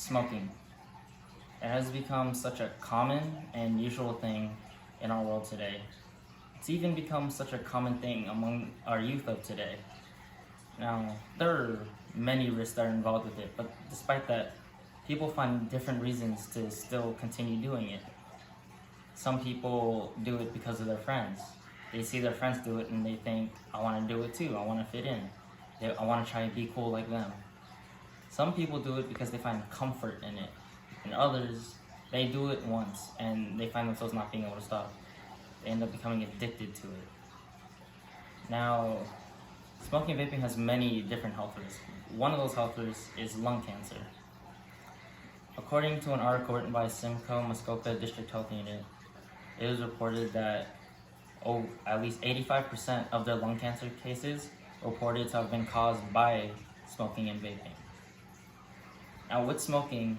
Smoking. It has become such a common and usual thing in our world today. It's even become such a common thing among our youth of today. Now, there are many risks that are involved with it, but despite that, people find different reasons to still continue doing it. Some people do it because of their friends. They see their friends do it and they think, I want to do it too, I want to fit in. I want to try and be cool like them. Some people do it because they find comfort in it, and others, they do it once and they find themselves not being able to stop. They end up becoming addicted to it. Now, smoking and vaping has many different health risks. One of those health risks is lung cancer. According to an article written by SPCOM Muskoka District Health Unit, it was reported that at least 85% of their lung cancer cases reported to have been caused by smoking and vaping. Now, with smoking,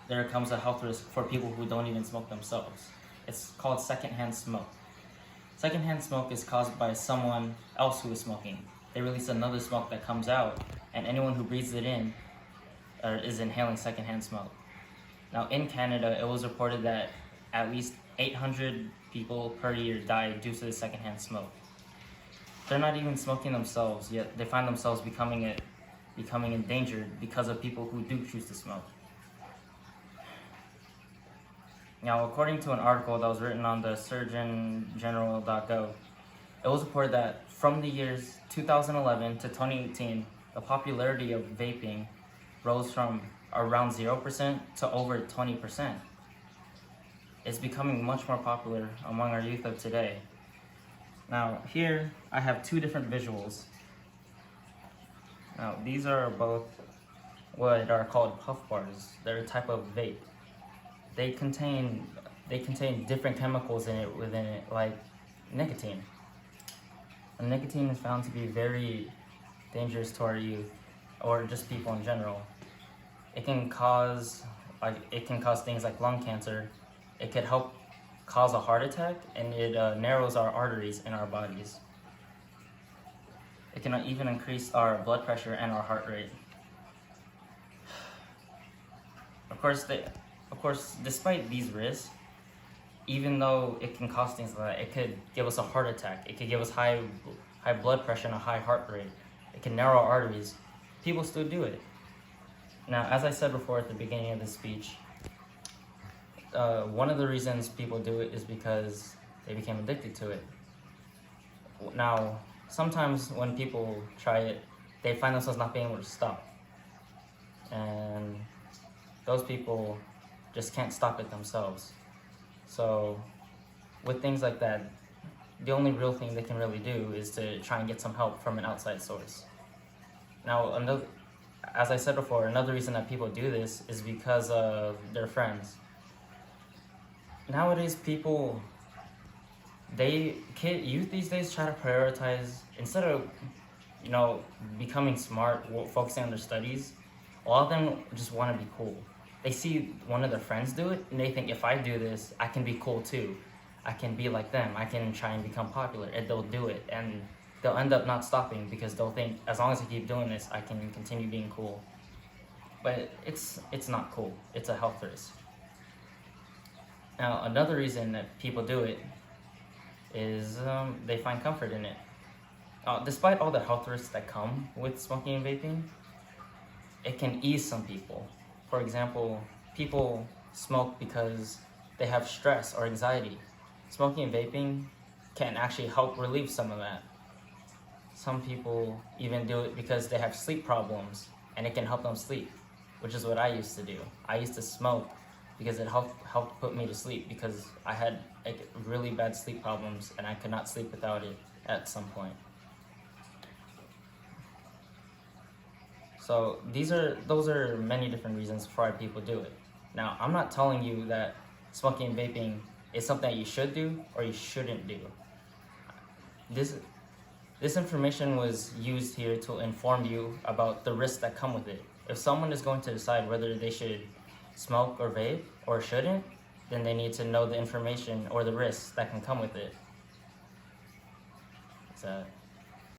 there comes a health risk for people who don't even smoke themselves. It's called secondhand smoke. Secondhand smoke is caused by someone else who is smoking. They release another smoke that comes out, and anyone who breathes it in is inhaling secondhand smoke. Now, in Canada, it was reported that at least 800 people per year die due to the secondhand smoke. They're not even smoking themselves, yet they find themselves becoming endangered because of people who do choose to smoke. Now, according to an article that was written on the surgeongeneral.gov, it was reported that from the years 2011 to 2018, the popularity of vaping rose from around 0% to over 20%. It's becoming much more popular among our youth of today. Now, here I have two different visuals. Now, these are both what are called puff bars. They're a type of vape. They contain different chemicals within it, like nicotine. And nicotine is found to be very dangerous to our youth, or just people in general. It can cause things like lung cancer. It could help cause a heart attack, and it narrows our arteries in our bodies. It can even increase our blood pressure and our heart rate. Of course, despite these risks, even though it can cause things like that, it could give us a heart attack, it could give us high blood pressure and a high heart rate, it can narrow our arteries, people still do it. Now, as I said before at the beginning of this speech, one of the reasons people do it is because they became addicted to it. Now, sometimes when people try it, they find themselves not being able to stop. And those people just can't stop it themselves. So with things like that, the only real thing they can really do is to try and get some help from an outside source. Now, as I said before, another reason that people do this is because of their friends. Nowadays, youth these days try to prioritize, instead of, becoming smart, focusing on their studies, a lot of them just want to be cool. They see one of their friends do it, and they think, if I do this, I can be cool too. I can be like them. I can try and become popular, and they'll do it. And they'll end up not stopping because they'll think, as long as I keep doing this, I can continue being cool. But it's not cool. It's a health risk. Now, another reason that people do it is they find comfort in it. Despite all the health risks that come with smoking and vaping, it can ease some people. For example, people smoke because they have stress or anxiety. Smoking and vaping can actually help relieve some of that. Some people even do it because they have sleep problems, and it can help them sleep, which is what I used to do. I used to smoke because it helped put me to sleep, because I had really bad sleep problems and I could not sleep without it at some point. So those are many different reasons why people do it. Now, I'm not telling you that smoking and vaping is something that you should do or you shouldn't do. This information was used here to inform you about the risks that come with it. If someone is going to decide whether they should smoke or vape or shouldn't, then they need to know the information or the risks that can come with it. So